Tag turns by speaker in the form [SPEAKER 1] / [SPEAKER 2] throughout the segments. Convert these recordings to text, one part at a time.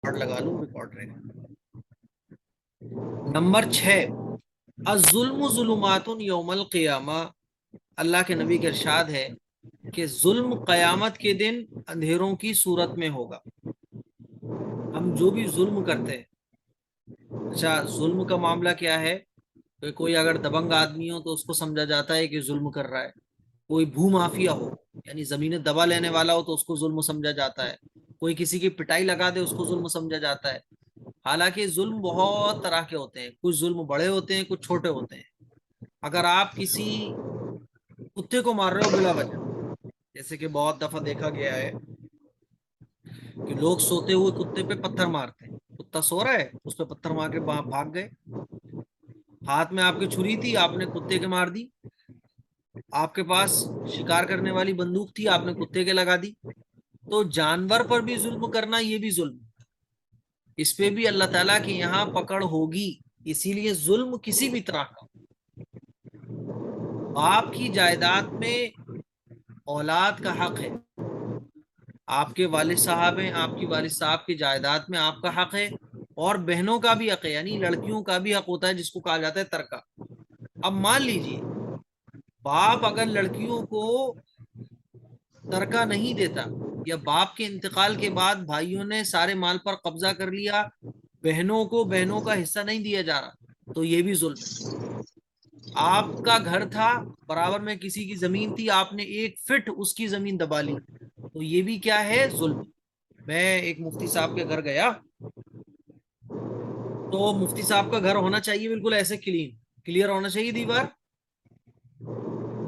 [SPEAKER 1] Record لگا لوں، record رہے گا۔ نمبر 6، الظلم ظلمات یوم القیامہ، اللہ کے نبی کا ارشاد ہے کہ ظلم قیامت کے دن اندھیروں کی صورت میں ہوگا۔ ہم جو بھی ظلم کرتے ہیں، اچھا ظلم کا معاملہ کیا ہے؟ کہ کوئی اگر دبنگ آدمی ہو تو اس کو سمجھا جاتا ہے کہ ظلم کر رہا ہے، کوئی بھو مافیا ہو یعنی زمینیں دبا لینے والا ہو تو اس کو ظلم سمجھا جاتا ہے، کوئی کسی کی پٹائی لگا دے اس کو ظلم سمجھا جاتا ہے۔ حالانکہ ظلم بہت طرح کے ہوتے ہیں، کچھ ظلم بڑے ہوتے ہیں، کچھ چھوٹے ہوتے ہیں۔ اگر آپ کسی کتے کو مار رہے ہو بلا وجہ، جیسے کہ بہت دفعہ دیکھا گیا ہے کہ لوگ سوتے ہوئے کتے پہ پتھر مارتے ہیں، کتا سو رہا ہے اس پہ پتھر مار کے بھاگ گئے، ہاتھ میں آپ کی چھری تھی آپ نے کتے کے مار دی، آپ کے پاس شکار کرنے والی بندوق تھی آپ نے کتے کے لگا دی۔ تو جانور پر بھی ظلم کرنا یہ بھی ظلم، اس پہ بھی اللہ تعالیٰ کے یہاں پکڑ ہوگی۔ اسی لیے ظلم کسی بھی طرح کا، باپ کی جائیداد میں اولاد کا حق ہے، آپ کے والد صاحب ہیں، آپ کی والد صاحب کی جائیداد میں آپ کا حق ہے، اور بہنوں کا بھی حق ہے، یعنی لڑکیوں کا بھی حق ہوتا ہے جس کو کہا جاتا ہے ترکہ۔ اب مان لیجئے باپ اگر لڑکیوں کو ترکہ نہیں دیتا، یا باپ کے انتقال کے بعد بھائیوں نے سارے مال پر قبضہ کر لیا، بہنوں کو بہنوں کا حصہ نہیں دیا جا رہا، تو یہ بھی ظلم ہے۔ آپ کا گھر تھا، برابر میں کسی کی زمین تھی، آپ نے 1 فٹ اس کی زمین دبا لی، تو یہ بھی کیا ہے؟ ظلم۔ میں ایک مفتی صاحب کے گھر گیا تو مفتی صاحب کا گھر ہونا چاہیے بالکل ایسے کلیئر ہونا چاہیے دیوار۔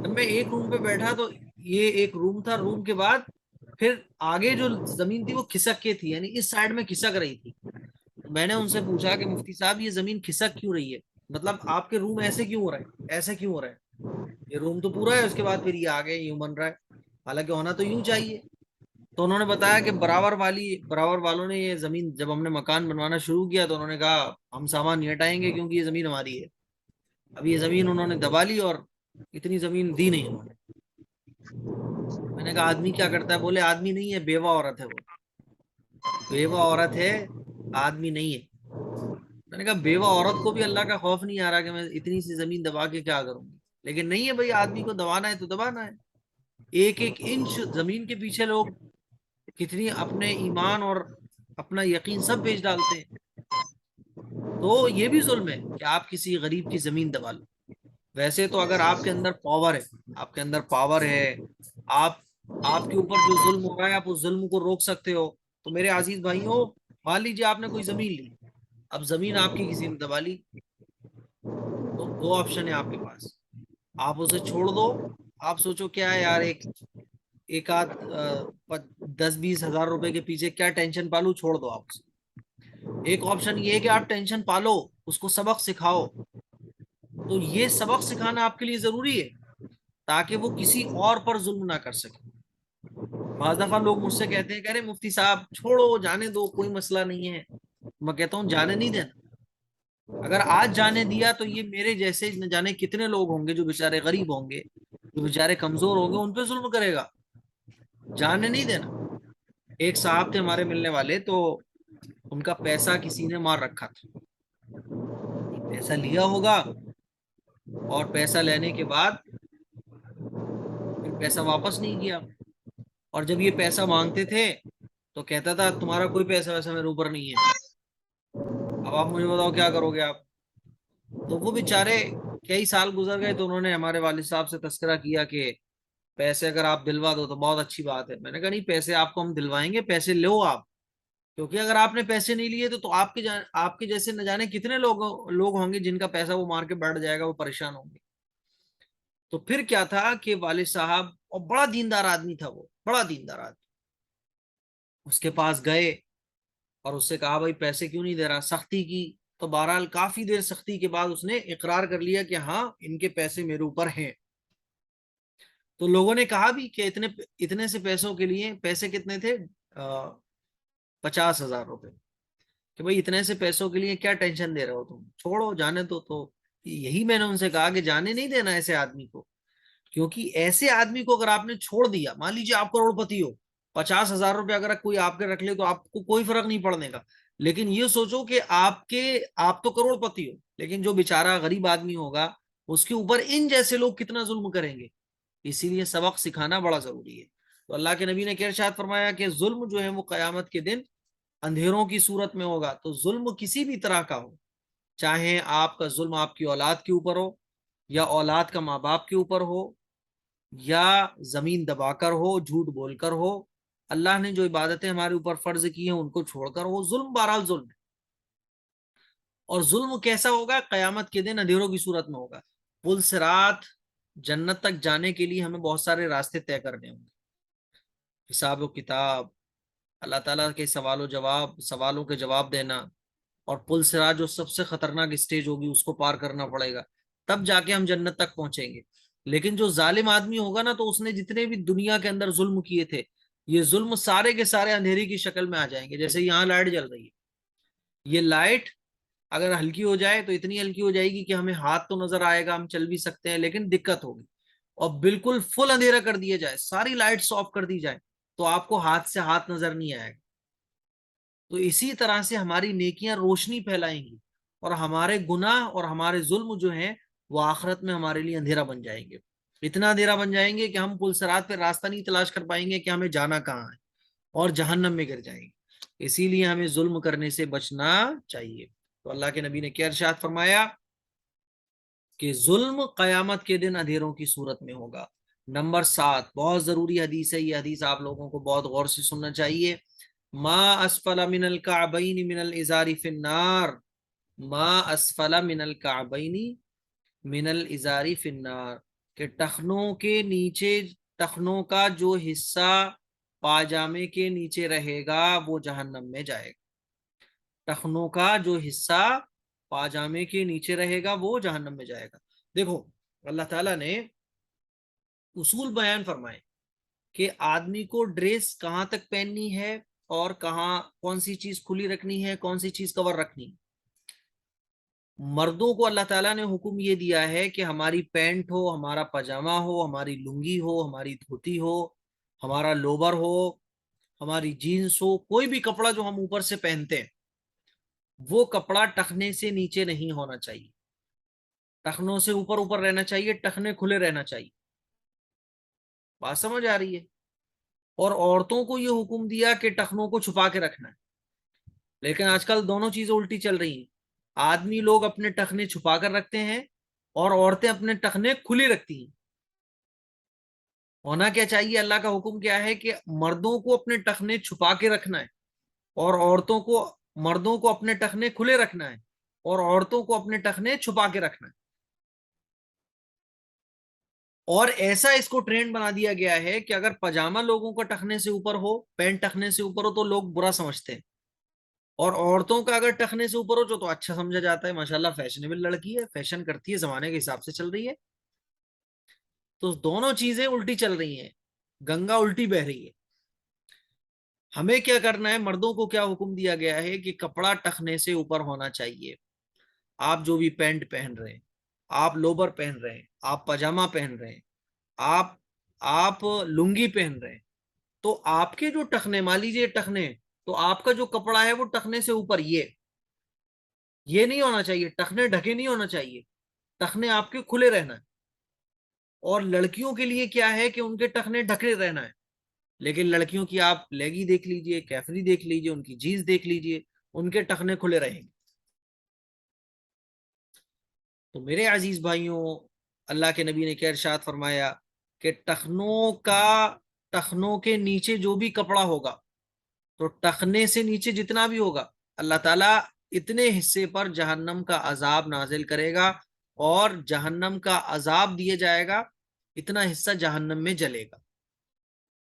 [SPEAKER 1] جب میں ایک روم پہ بیٹھا تو یہ ایک روم تھا، روم کے بعد پھر آگے جو زمین تھی وہ کھسک کے تھی، یعنی اس سائڈ میں کھسک رہی تھی۔ میں نے ان سے پوچھا کہ مفتی صاحب یہ زمین کھسک کیوں رہی ہے، مطلب آپ کے روم ایسے کیوں ہو رہا ہے، ایسے کیوں ہو رہا ہے؟ یہ روم تو پورا ہے، اس کے بعد پھر یہ آگے یوں بن رہا ہے، حالانکہ ہونا تو یوں چاہیے۔ تو انہوں نے بتایا کہ براور والوں نے یہ زمین، جب ہم نے مکان بنوانا شروع کیا تو انہوں نے کہا ہم سامان نہیں ہٹائیں گے کیونکہ یہ زمین ہماری ہے۔ اب یہ زمین انہوں نے دبا لی اور اتنی زمین دی نہیں انہوں نے۔ میں نے کہا آدمی کیا کرتا ہے؟ بولے آدمی نہیں ہے، بیوہ عورت ہے، وہ بیوہ عورت ہے، آدمی نہیں ہے۔ میں نے کہا بیوہ عورت کو بھی اللہ کا خوف نہیں آ رہا کہ میں اتنی سی زمین دبا کے کیا کروں گی؟ لیکن نہیں ہے بھائی، آدمی کو دبانا ہے تو دبانا ہے۔ ایک ایک انچ زمین کے پیچھے لوگ کتنی اپنے ایمان اور اپنا یقین سب بیچ ڈالتے ہیں۔ تو یہ بھی ظلم ہے کہ آپ کسی غریب کی زمین دبا لو۔ ویسے تو اگر آپ کے اندر پاور ہے، آپ کے اندر پاور ہے، آپ آپ کے اوپر جو ظلم ہو رہا ہے آپ اس ظلم کو روک سکتے ہو، تو میرے عزیز بھائیوں، مان لیجیے آپ نے کوئی زمین لی، اب زمین آپ کی کسی نے دبا لی، تو 2 آپشن ہے آپ کے پاس، آپ اسے چھوڑ دو، آپ سوچو کیا ہے یار، ایک آدھ 10-20 ہزار روپے کے پیچھے کیا ٹینشن پالو، چھوڑ دو آپ اسے۔ ایک آپشن یہ ہے کہ آپ ٹینشن پالو، اس کو سبق سکھاؤ، تو یہ سبق سکھانا آپ کے لیے ضروری ہے تاکہ وہ کسی اور پر ظلم نہ کر سکے۔ بعض دفعہ لوگ مجھ سے کہتے ہیں کہ ارے مفتی صاحب چھوڑو جانے دو کوئی مسئلہ نہیں ہے، میں کہتا ہوں جانے نہیں دینا، اگر آج جانے دیا تو یہ میرے جیسے نہ جانے کتنے لوگ ہوں گے جو بےچارے غریب ہوں گے، جو بےچارے کمزور ہوں گے، ان پہ ظلم کرے گا، جانے نہیں دینا۔ ایک صاحب تھے ہمارے ملنے والے، تو ان کا پیسہ کسی نے مار رکھا تھا، پیسہ لیا ہوگا اور پیسہ لینے کے بعد پھر پیسہ واپس نہیں کیا، اور جب یہ پیسہ مانگتے تھے تو کہتا تھا تمہارا کوئی پیسہ ویسا میرے اوپر نہیں ہے، اب آپ مجھے بتاؤ کیا کرو گے آپ؟ تو وہ بیچارے کئی سال گزر گئے تو انہوں نے ہمارے والد صاحب سے تذکرہ کیا کہ پیسے اگر آپ دلوا دو تو بہت اچھی بات ہے۔ میں نے کہا نہیں، پیسے آپ کو ہم دلوائیں گے، پیسے لو آپ، کیونکہ اگر آپ نے پیسے نہیں لیے تو آپ کے جیسے نہ جانے کتنے لوگ ہوں گے جن کا پیسہ وہ مار کے بیٹھ جائے گا، وہ پریشان ہوں گے۔ تو پھر کیا تھا کہ والد صاحب، اور بڑا دیندار آدمی تھا، وہ بڑا دیندار آدمی، اس کے پاس گئے اور اس سے کہا بھائی پیسے کیوں نہیں دے رہا، سختی کی، تو بہرحال کافی دیر سختی کے بعد اس نے اقرار کر لیا کہ ہاں ان کے پیسے میرے اوپر ہیں۔ تو لوگوں نے کہا بھی کہ اتنے سے پیسوں کے لیے، پیسے کتنے تھے؟ 50,000 روپے، کہ بھائی اتنے سے پیسوں کے لیے کیا ٹینشن دے رہے ہو تم، چھوڑو جانے دو۔ تو یہی میں نے ان سے کہا کہ جانے نہیں دینا ایسے آدمی کو، کیونکہ ایسے آدمی کو اگر آپ نے چھوڑ دیا، مان لیجیے آپ کروڑ پتی ہو 50,000 روپے اگر کوئی آپ کے رکھ لے تو آپ کو کوئی فرق نہیں پڑنے کا، لیکن یہ سوچو کہ آپ تو کروڑ پتی ہو، لیکن جو بیچارہ غریب آدمی ہوگا اس کے اوپر ان جیسے لوگ کتنا ظلم کریں گے. اسی لیے سبق سکھانا بڑا ضروری ہے. تو اللہ کے نبی نے کیا ارشاد فرمایا کہ ظلم جو ہے وہ قیامت کے دن اندھیروں کی صورت میں ہوگا. تو ظلم کسی بھی طرح کا ہو، چاہے آپ کا ظلم آپ کی اولاد کے اوپر ہو، یا اولاد کا ماں باپ کے اوپر ہو، یا زمین دبا کر ہو، جھوٹ بول کر ہو، اللہ نے جو عبادتیں ہمارے اوپر فرض کی ہیں ان کو چھوڑ کر ہو، ظلم بہرحال ظلم ہے. اور ظلم کیسا ہوگا؟ قیامت کے دن اندھیروں کی صورت میں ہوگا. پل صراط، جنت تک جانے کے لیے ہمیں بہت سارے راستے طے کرنے ہوں گے، حساب و کتاب، اللہ تعالیٰ کے سوالوں کے جواب دینا، اور پل صراط جو سب سے خطرناک اسٹیج ہوگی اس کو پار کرنا پڑے گا، تب جا کے ہم جنت تک پہنچیں گے. لیکن جو ظالم آدمی ہوگا نا، تو اس نے جتنے بھی دنیا کے اندر ظلم کیے تھے، یہ ظلم سارے کے سارے اندھیری کی شکل میں آ جائیں گے. جیسے یہاں لائٹ جل رہی ہے، یہ لائٹ اگر ہلکی ہو جائے تو اتنی ہلکی ہو جائے گی کہ ہمیں ہاتھ تو نظر آئے گا، ہم چل بھی سکتے ہیں، لیکن دقت ہوگی. اور بالکل فل اندھیرا کر دیا جائے، ساری لائٹس آف کر دی جائے، تو آپ کو ہاتھ سے ہاتھ نظر نہیں آئے گا. تو اسی طرح سے ہماری نیکیاں روشنی پھیلائیں گی، اور ہمارے گناہ اور ہمارے ظلم جو ہیں وہ آخرت میں ہمارے لیے اندھیرا بن جائیں گے. اتنا اندھیرا بن جائیں گے کہ ہم پل صراط پہ راستہ نہیں تلاش کر پائیں گے کہ ہمیں جانا کہاں ہے، اور جہنم میں گر جائیں گے. اسی لیے ہمیں ظلم کرنے سے بچنا چاہیے. تو اللہ کے نبی نے کیا ارشاد فرمایا کہ ظلم قیامت کے دن اندھیروں کی صورت میں ہوگا. نمبر 7، بہت ضروری حدیث ہے، یہ حدیث آپ لوگوں کو بہت غور سے سننا چاہیے. ما اسفل من الكعبین من الازار فی النار، ما اسفل من الكعبین من الازار فی النار، کہ ٹخنوں کے نیچے، ٹخنوں کا جو حصہ پاجامے کے نیچے رہے گا وہ جہنم میں جائے گا. ٹخنوں کا جو حصہ پاجامے کے نیچے رہے گا وہ جہنم میں جائے گا. دیکھو اللہ تعالیٰ نے اصول بیان فرمائے کہ آدمی کو ڈریس کہاں تک پہننی ہے، اور کہاں کون سی چیز کھلی رکھنی ہے، کون سی چیز کور رکھنی ہے. مردوں کو اللہ تعالیٰ نے حکم یہ دیا ہے کہ ہماری پینٹ ہو، ہمارا پاجامہ ہو، ہماری لنگی ہو، ہماری دھوتی ہو، ہمارا لوبر ہو، ہماری جینس ہو، کوئی بھی کپڑا جو ہم اوپر سے پہنتے ہیں، وہ کپڑا ٹخنے سے نیچے نہیں ہونا چاہیے، ٹخنوں سے اوپر اوپر رہنا چاہیے، ٹخنے کھلے رہنا چاہیے. بات سمجھ آ رہی ہے؟ اور عورتوں کو یہ حکم دیا کہ ٹخنوں کو چھپا کے رکھنا ہے. لیکن آج کل دونوں چیزیں الٹی چل رہی ہیں. آدمی لوگ اپنے ٹخنے چھپا کر رکھتے ہیں، اور عورتیں اپنے ٹخنے کھلی رکھتی ہیں. ہونا کیا چاہیے؟ اللہ کا حکم کیا ہے کہ مردوں کو اپنے ٹخنے چھپا کے رکھنا ہے، اور مردوں کو اپنے ٹخنے کھلے رکھنا ہے، اور عورتوں کو اپنے ٹخنے چھپا کے رکھنا ہے. اور ایسا اس کو ٹرینڈ بنا دیا گیا ہے کہ اگر پاجامہ لوگوں کا ٹخنے سے اوپر ہو، پینٹ ٹخنے سے اوپر ہو، تو لوگ برا سمجھتے ہیں، اور عورتوں کا اگر ٹخنے سے اوپر ہو تو اچھا سمجھا جاتا ہے، ماشاءاللہ فیشنیبل لڑکی ہے، فیشن کرتی ہے، زمانے کے حساب سے چل رہی ہے. تو دونوں چیزیں الٹی چل رہی ہیں، گنگا الٹی بہ رہی ہے. ہمیں کیا کرنا ہے؟ مردوں کو کیا حکم دیا گیا ہے کہ کپڑا ٹخنے سے اوپر ہونا چاہیے. آپ جو بھی پینٹ پہن رہے ہیں، آپ لوبر پہن رہے ہیں، آپ پاجامہ پہن رہے ہیں، آپ آپ لنگی پہن رہے ہیں، تو آپ کے جو ٹخنے، مان لیجیے ٹخنے، تو آپ کا جو کپڑا ہے وہ ٹخنے سے اوپر یہ نہیں ہونا چاہیے، ٹخنے ڈھکے نہیں ہونا چاہیے، ٹخنے آپ کے کھلے رہنا ہے. اور لڑکیوں کے لیے کیا ہے کہ ان کے ٹخنے ڈھکے رہنا ہے. لیکن لڑکیوں کی آپ لیگی دیکھ لیجئے، کیفری دیکھ لیجئے، ان کی جینس دیکھ لیجئے، ان کے ٹخنے کھلے رہیں گے. تو میرے عزیز بھائیوں، اللہ کے نبی نے کیا ارشاد فرمایا کہ ٹخنوں کے نیچے جو بھی کپڑا ہوگا، تو ٹخنے سے نیچے جتنا بھی ہوگا، اللہ تعالیٰ اتنے حصے پر جہنم کا عذاب نازل کرے گا، اور جہنم کا عذاب دیا جائے گا، اتنا حصہ جہنم میں جلے گا.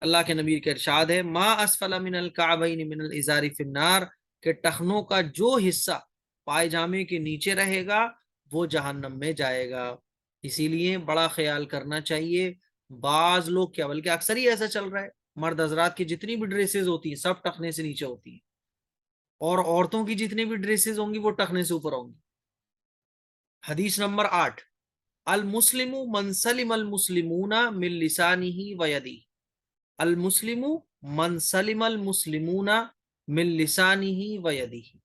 [SPEAKER 1] اللہ کے نبی کا ارشاد ہے ما اسفل من الکعبین من الازار فی النار، کہ ٹخنوں کا جو حصہ پائجامے کے نیچے رہے گا وہ جہنم میں جائے گا. اسی لیے بڑا خیال کرنا چاہیے. بعض لوگ کیا، بلکہ اکثر ہی ایسا چل رہا ہے، مرد حضرات کی جتنی بھی ڈریسز ہوتی ہیں سب ٹخنے سے نیچے ہوتی ہیں، اور عورتوں کی جتنی بھی ڈریسز ہوں گی وہ ٹخنے سے اوپر ہوں گی. حدیث نمبر 8، المسلم من سلم المسلمون من لسانه و یدیہ، المسلم من سلم المسلمون من لسانہ و یدہ،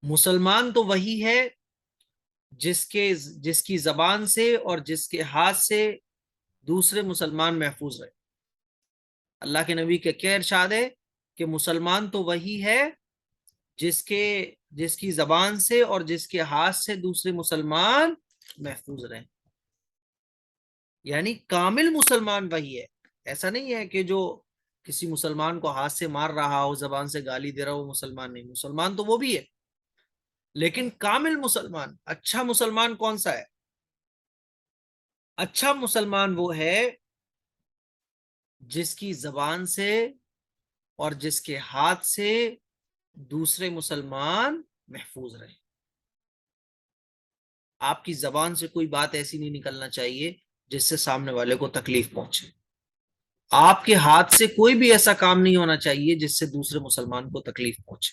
[SPEAKER 1] مسلمان تو وہی ہے جس کی زبان سے اور جس کے ہاتھ سے دوسرے مسلمان محفوظ رہے۔ اللہ کے نبی کا کیا ارشاد ہے کہ مسلمان تو وہی ہے جس کی زبان سے اور جس کے ہاتھ سے دوسرے مسلمان محفوظ رہیں، یعنی کامل مسلمان وہی ہے۔ ایسا نہیں ہے کہ جو کسی مسلمان کو ہاتھ سے مار رہا ہو، زبان سے گالی دے رہا ہو، وہ مسلمان نہیں، مسلمان تو وہ بھی ہے، لیکن کامل مسلمان، اچھا مسلمان کون سا ہے؟ اچھا مسلمان وہ ہے جس کی زبان سے اور جس کے ہاتھ سے دوسرے مسلمان محفوظ رہے۔ آپ کی زبان سے کوئی بات ایسی نہیں نکلنا چاہیے جس سے سامنے والے کو تکلیف پہنچے، آپ کے ہاتھ سے کوئی بھی ایسا کام نہیں ہونا چاہیے جس سے دوسرے مسلمان کو تکلیف پہنچے۔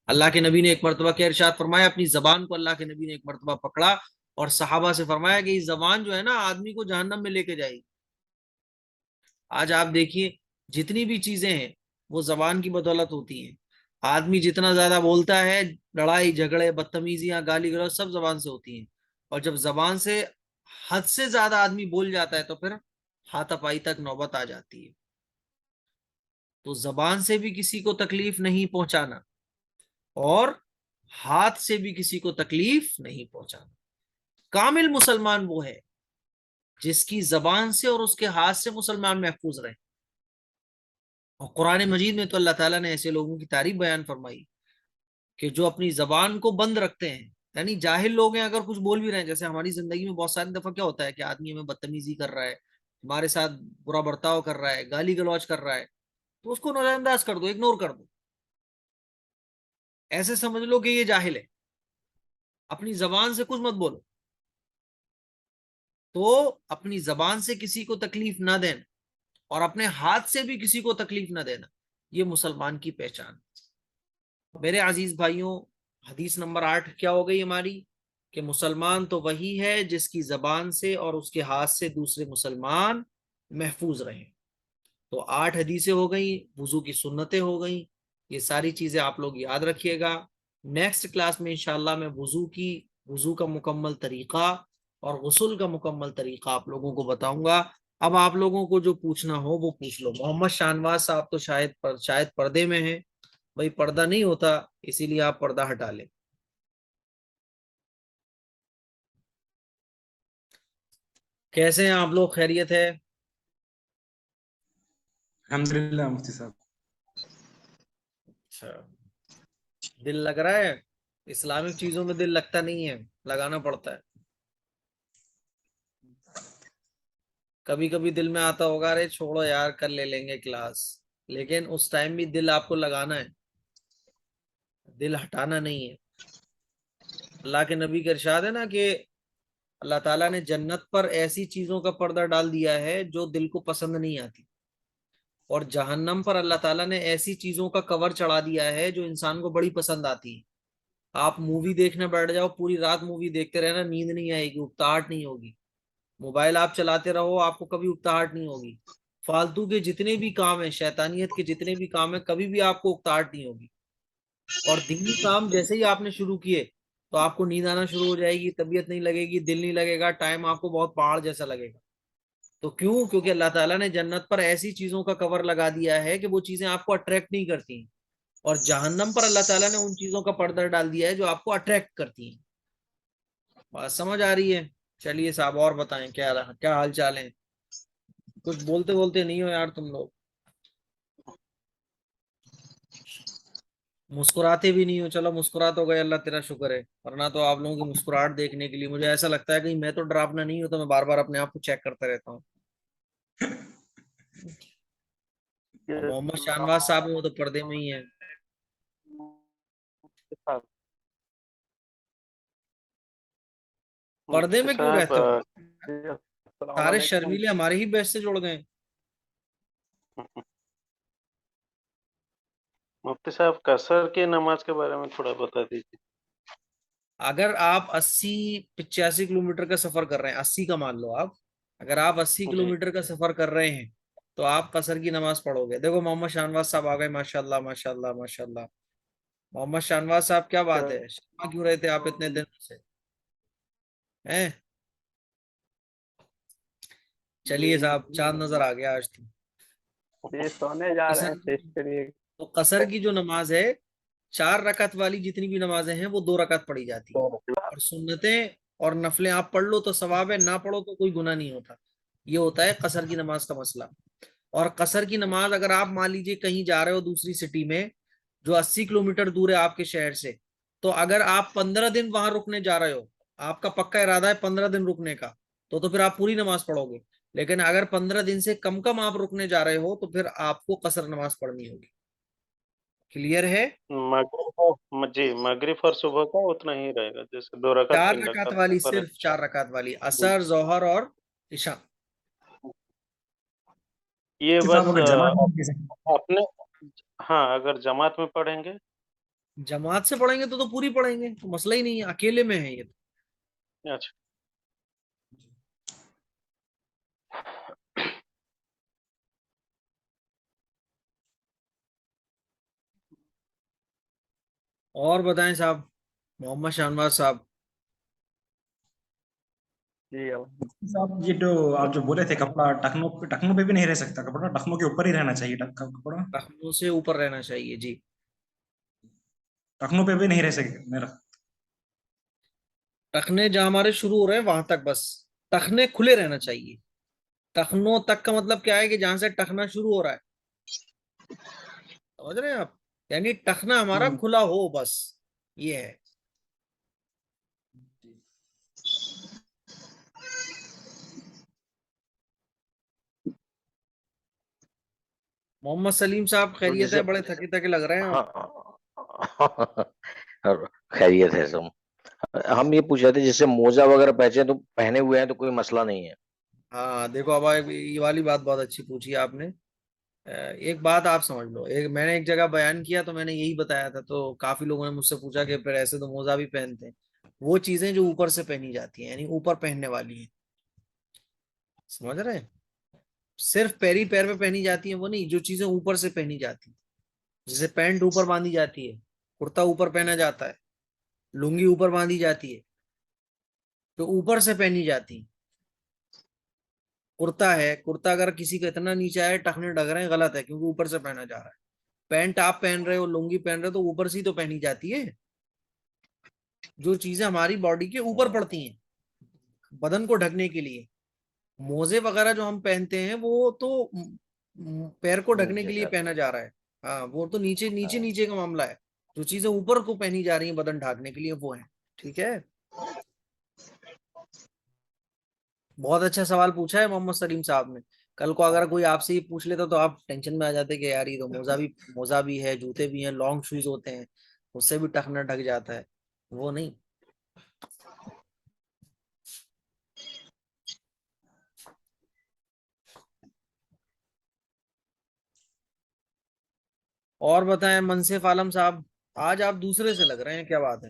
[SPEAKER 1] اللہ کے نبی نے ایک مرتبہ کیا ارشاد فرمایا، اپنی زبان کو اللہ کے نبی نے ایک مرتبہ پکڑا اور صحابہ سے فرمایا کہ یہ زبان جو ہے نا آدمی کو جہنم میں لے کے جائے گی۔ آج آپ دیکھیے جتنی بھی چیزیں ہیں وہ زبان کی بدولت ہوتی ہیں، آدمی جتنا زیادہ بولتا ہے، لڑائی جھگڑے بدتمیزیاں گالی گلوچ سب زبان سے ہوتی ہیں، اور جب زبان سے حد سے زیادہ آدمی بول جاتا ہے تو پھر ہاتھا پائی تک نوبت آ جاتی ہے۔ تو زبان سے بھی کسی کو تکلیف نہیں پہنچانا اور ہاتھ سے بھی کسی کو تکلیف نہیں پہنچانا۔ کامل مسلمان وہ ہے جس کی زبان سے اور اس کے ہاتھ سے مسلمان محفوظ رہے۔ اور قرآن مجید میں تو اللہ تعالیٰ نے ایسے لوگوں کی تعریف بیان فرمائی کہ جو اپنی زبان کو بند رکھتے ہیں، یعنی جاہل لوگ ہیں، اگر کچھ بول بھی رہے ہیں، جیسے ہماری زندگی میں بہت ساری دفعہ کیا ہوتا ہے کہ آدمی ہمیں بدتمیزی کر رہا ہے، ہمارے ساتھ برا برتاؤ کر رہا ہے، گالی گلوچ کر رہا ہے، تو اس کو نظر انداز کر دو، اگنور کر دو، ایسے سمجھ لو کہ یہ جاہل ہے، اپنی زبان سے کچھ مت بولو۔ تو اپنی زبان سے کسی کو تکلیف نہ دینا اور اپنے ہاتھ سے بھی کسی کو تکلیف نہ دینا، یہ مسلمان کی پہچان۔ میرے عزیز بھائیوں، حدیث نمبر 8 کیا ہو گئی ہماری؟ کہ مسلمان تو وہی ہے جس کی زبان سے اور اس کے ہاتھ سے دوسرے مسلمان محفوظ رہیں۔ تو 8 حدیثیں ہو گئیں، وضو کی سنتیں ہو گئیں، یہ ساری چیزیں آپ لوگ یاد رکھیے گا۔ نیکسٹ کلاس میں انشاءاللہ میں وضو کا مکمل طریقہ اور غسل کا مکمل طریقہ آپ لوگوں کو بتاؤں گا۔ اب آپ لوگوں کو جو پوچھنا ہو وہ پوچھ لو۔ محمد شانواز صاحب تو شاید پردے میں ہیں، بھائی پردہ نہیں ہوتا اسی لیے آپ پردہ ہٹا لیں۔ کیسے ہیں آپ لوگ؟ خیریت ہے؟
[SPEAKER 2] الحمدللہ مفتی صاحب۔
[SPEAKER 1] اچھا، دل لگ رہا ہے؟ اسلامک چیزوں میں دل لگتا نہیں ہے، لگانا پڑتا ہے۔ کبھی کبھی دل میں آتا ہوگا ارے چھوڑو یار کل لے لیں گے کلاس، لیکن اس ٹائم بھی دل آپ کو لگانا ہے، دل ہٹانا نہیں ہے۔ اللہ کے نبی کا ارشاد ہے نا کہ اللہ تعالیٰ نے جنت پر ایسی چیزوں کا پردہ ڈال دیا ہے جو دل کو پسند نہیں آتی، اور جہنم پر اللہ تعالیٰ نے ایسی چیزوں کا کور چڑھا دیا ہے جو انسان کو بڑی پسند آتی ہے۔ آپ مووی دیکھنے بیٹھ جاؤ، پوری رات مووی دیکھتے رہنا، نیند نہیں آئے گی، اکتاہٹ نہیں ہوگی۔ موبائل آپ چلاتے رہو، آپ کو کبھی اکتاہٹ نہیں ہوگی۔ فالتو کے جتنے بھی کام ہیں، شیطانیت کے جتنے بھی کام ہیں، کبھی بھی آپ کو اکتاہٹ نہیں ہوگی۔ اور دینی کام جیسے ہی آپ نے شروع کیے تو آپ کو نیند آنا شروع ہو جائے گی، طبیعت نہیں لگے گی، دل نہیں لگے گا، ٹائم آپ کو بہت پہاڑ جیسا لگے گا۔ تو کیوں؟ کیونکہ اللہ تعالیٰ نے جنت پر ایسی چیزوں کا کور لگا دیا ہے کہ وہ چیزیں آپ کو اٹریکٹ نہیں کرتی ہیں، اور جہنم پر اللہ تعالیٰ نے ان چیزوں کا پردہ ڈال دیا ہے جو آپ کو اٹریکٹ کرتی ہیں۔ بات سمجھ آ رہی ہے؟ چلیے صاحب اور بتائیں، کیا حال چال ہیں؟ کچھ بولتے بولتے نہیں ہو یار تم لوگ، مسکراتے بھی نہیں ہو۔ چلو مسکرات ہو گئے، اللہ تیرا شکر ہے، ورنہ تو آپ لوگوں کی مسکراہٹ دیکھنے کے لیے مجھے ایسا لگتا ہے کہ میں تو ڈراپنا نہیں ہوں، تو میں بار بار اپنے آپ کو چیک کرتا رہتا ہوں۔ اور محمد شانواز صاحب وہ تو پردے میں ہی ہیں۔ پردے میں کیوں رہتے ہو؟ سارے شرمیلے ہمارے ہی بیچ سے جڑ گئے۔
[SPEAKER 3] مفتی صاحب قصر کی نماز کے بارے میں تھوڑا بتا دیجیے۔
[SPEAKER 1] اگر آپ 80-85 کلومیٹر کا سفر کر رہے ہیں، 80 کا مان لو آپ، اگر آپ 80
[SPEAKER 3] جی
[SPEAKER 1] کلومیٹر کا سفر کر رہے ہیں تو آپ قصر کی نماز پڑھو گے. دیکھو محمد شاہنواز صاحب آ گئے, ماشاء اللہ ماشاء اللہ ماشاء اللہ. محمد شاہنواز صاحب کیا
[SPEAKER 3] کیا
[SPEAKER 1] بات ہے, شرما کیوں رہے تھے آپ اتنے دن سے ہیں؟ چلیے صاحب, چاند نظر آ گیا آج تو.
[SPEAKER 3] یہ سونے جا رہے
[SPEAKER 1] قصر
[SPEAKER 3] ہیں تو اس کے لیے
[SPEAKER 1] تو قصر کی جو نماز ہے, 4 رکعت والی جتنی بھی نمازیں ہیں وہ 2 رکعت پڑھی جاتی ہیں. اور سنتیں اور نفلیں آپ پڑھ لو تو ثواب ہے, نہ پڑھو تو کوئی گناہ نہیں ہوتا. یہ ہوتا ہے قصر کی نماز کا مسئلہ. اور قصر کی نماز اگر آپ مان لیجیے کہیں جا رہے ہو دوسری سٹی میں جو 80 کلومیٹر دور ہے آپ کے شہر سے, تو اگر آپ 15 دن وہاں رکنے جا رہے ہو, آپ کا پکا ارادہ ہے 15 دن رکنے کا, تو پھر آپ پوری نماز پڑھو گے. لیکن اگر 15 دن سے کم کم آپ رکنے جا رہے ہو تو پھر آپ کو قصر نماز پڑھنی ہوگی. کلیئر ہے؟
[SPEAKER 3] جی مغرب اور صبح کا اتنا ہی رہے گا, جیسے 2 رکعت
[SPEAKER 1] 4 رکعت
[SPEAKER 3] 3 رکعت
[SPEAKER 1] والی,
[SPEAKER 3] پر.
[SPEAKER 1] صرف 4 رکعت والی, عصر ظہر اور عشاء.
[SPEAKER 3] یہ
[SPEAKER 2] مفتی صاحب
[SPEAKER 3] بس
[SPEAKER 2] اگر جماعت میں کیسے؟
[SPEAKER 3] اپنے, ہاں اگر جماعت میں پڑھیں گے.
[SPEAKER 1] جماعت سے پڑھیں گے تو پوری پڑھیں گے, تو مسئلہ ہی نہیں ہے. اکیلے میں ہے یہ تو.
[SPEAKER 3] اچھا
[SPEAKER 1] اور بتائیں صاحب, محمد شاہنواز صاحب.
[SPEAKER 3] جی
[SPEAKER 2] مفتی صاحب یہ جو آپ جو بولے تھے کپڑا ٹخنوں پہ بھی نہیں رہ سکتا, کپڑا ٹخنوں کے اوپر ہی رہنا چاہیے, کپڑا
[SPEAKER 1] ٹخنوں سے اوپر رہنا چاہیے جی.
[SPEAKER 2] ٹخنوں پہ بھی نہیں رہ سکتے میرا.
[SPEAKER 1] ٹخنے جہاں ہمارے شروع ہو رہے ہیں وہاں تک بس, ٹخنے کھلے رہنا چاہیے. ٹخنوں تک کا مطلب کیا ہے کہ جہاں سے ٹخنا شروع ہو رہا ہے, سمجھ رہے ہیں آپ, یعنی ٹخنا ہمارا کھلا ہو بس, یہ ہے. محمد سلیم صاحب
[SPEAKER 4] تو
[SPEAKER 1] خیریت
[SPEAKER 4] جیسے
[SPEAKER 1] ہے, بڑے تھکے تھکے لگ رہے ہیں آپ.
[SPEAKER 4] ہاں خیریت ہے سب. ہم یہ پوچھ رہے تھے جیسے موزہ وغیرہ پہنے ہوئے ہیں تو کوئی مسئلہ نہیں ہے.
[SPEAKER 1] ہاں دیکھو اب یہ والی بات بہت اچھی پوچھی آپ نے. ایک بات آپ سمجھ لو, میں نے ایک جگہ بیان کیا تو میں نے یہی بتایا تھا, تو کافی لوگوں نے مجھ سے پوچھا کہ پھر ایسے تو موزہ بھی پہنتے ہیں. وہ چیزیں جو اوپر سے پہنی جاتی ہیں, یعنی اوپر پہننے والی ہیں, سمجھ رہے ہیں, صرف پیر پہ پہنی جاتی ہیں وہ نہیں, جو چیزیں اوپر سے پہنی جاتی ہیں, جیسے پینٹ اوپر باندھی جاتی ہے, کرتا اوپر پہنا جاتا ہے, لنگی اوپر باندھی جاتی ہے, تو اوپر سے پہنی جاتی. کرتا ہے, کرتا اگر کسی کا اتنا نیچے آئے ٹخنے ڈگ رہے ہیں, غلط ہے کیونکہ اوپر سے پہنا جا رہا ہے. پینٹ آپ پہن رہے ہو, لنگی پہن رہے ہو, تو اوپر سے ہی تو پہنی جاتی ہے. جو چیزیں ہماری باڈی کے اوپر پڑتی ہیں بدن کو ڈھکنے کے لیے. موزے وغیرہ جو ہم پہنتے ہیں وہ تو پیر کو ڈھکنے کے
[SPEAKER 4] نیچے
[SPEAKER 1] لیے
[SPEAKER 4] سے
[SPEAKER 1] پہنا جا رہا ہے. ہاں وہ تو نیچے نیچے
[SPEAKER 4] ہاں.
[SPEAKER 1] نیچے کا معاملہ ہے. جو چیزیں اوپر کو پہنی جا رہی ہیں بدن ڈھانکنے کے لیے وہ ہیں. ٹھیک ہے, بہت اچھا سوال پوچھا ہے محمد سلیم صاحب نے. کل کو اگر کوئی آپ سے یہ پوچھ لیتا تو آپ ٹینشن میں آ جاتے کہ یار یہ تو موزہ بھی ہے, جوتے بھی ہیں, لانگ شوز ہوتے ہیں, اس سے بھی ٹخنا ڈھک جاتا ہے. وہ نہیں. اور بتائیں منصف عالم صاحب, آج آپ دوسرے سے لگ رہے ہیں, کیا بات ہے؟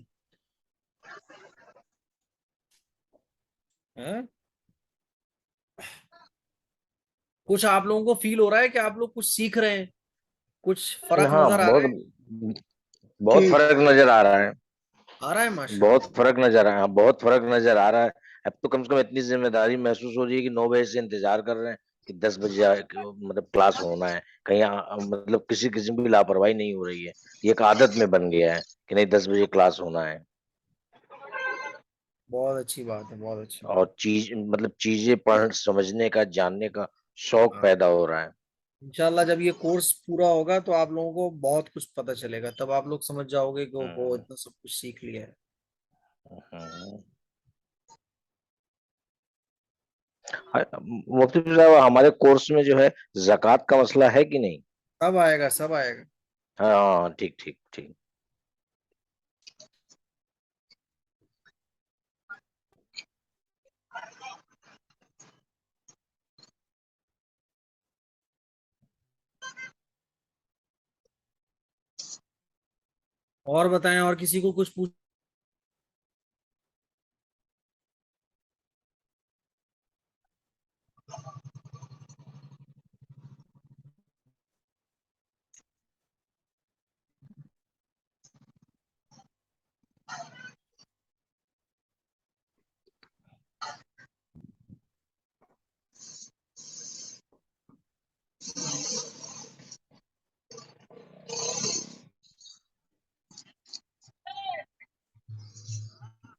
[SPEAKER 1] ہیں؟ کچھ آپ لوگوں کو فیل ہو رہا ہے کہ آپ لوگ کچھ سیکھ رہے ہیں, کچھ فرق
[SPEAKER 4] ہاں
[SPEAKER 1] نظر آ رہا
[SPEAKER 4] بہت
[SPEAKER 1] ہے
[SPEAKER 4] بہت
[SPEAKER 1] کہ
[SPEAKER 4] فرق نظر آ رہا ہے.
[SPEAKER 1] آ رہا ہے؟ ماشاء
[SPEAKER 4] بہت
[SPEAKER 1] اللہ.
[SPEAKER 4] فرق نظر آ رہا ہے, بہت فرق نظر آ رہا ہے. اب تو کم سے کم اتنی ذمہ داری محسوس ہو رہی ہے کہ 9 بجے سے انتظار کر رہے ہیں کہ 10 بجے مطلب کلاس ہونا ہے. کہیں مطلب کسی قسم کی لاپرواہی نہیں ہو رہی ہے. یہ ایک عادت میں بن گیا ہے کہ نہیں 10 بجے کلاس ہونا ہے.
[SPEAKER 1] بہت اچھی بات ہے, بہت اچھی بات.
[SPEAKER 4] اور مطلب چیزیں پڑھ سمجھنے کا, جاننے کا شوق
[SPEAKER 1] ہاں
[SPEAKER 4] پیدا ہو رہا ہے.
[SPEAKER 1] انشاءاللہ جب یہ کورس پورا ہوگا تو آپ لوگوں کو بہت کچھ پتہ چلے گا, تب آپ لوگ سمجھ جاؤ گے کہ وہ
[SPEAKER 4] ہوں،
[SPEAKER 1] اتنا سب کچھ سیکھ لیا ہے.
[SPEAKER 4] ہوں. مفتی صاحب ہمارے کورس میں جو ہے زکوٰۃ کا مسئلہ ہے کہ نہیں؟
[SPEAKER 1] سب آئے گا, سب آئے گا.
[SPEAKER 4] ہاں ہاں, ٹھیک ٹھیک ٹھیک.
[SPEAKER 1] اور بتائیں, اور کسی کو کچھ پوچھ.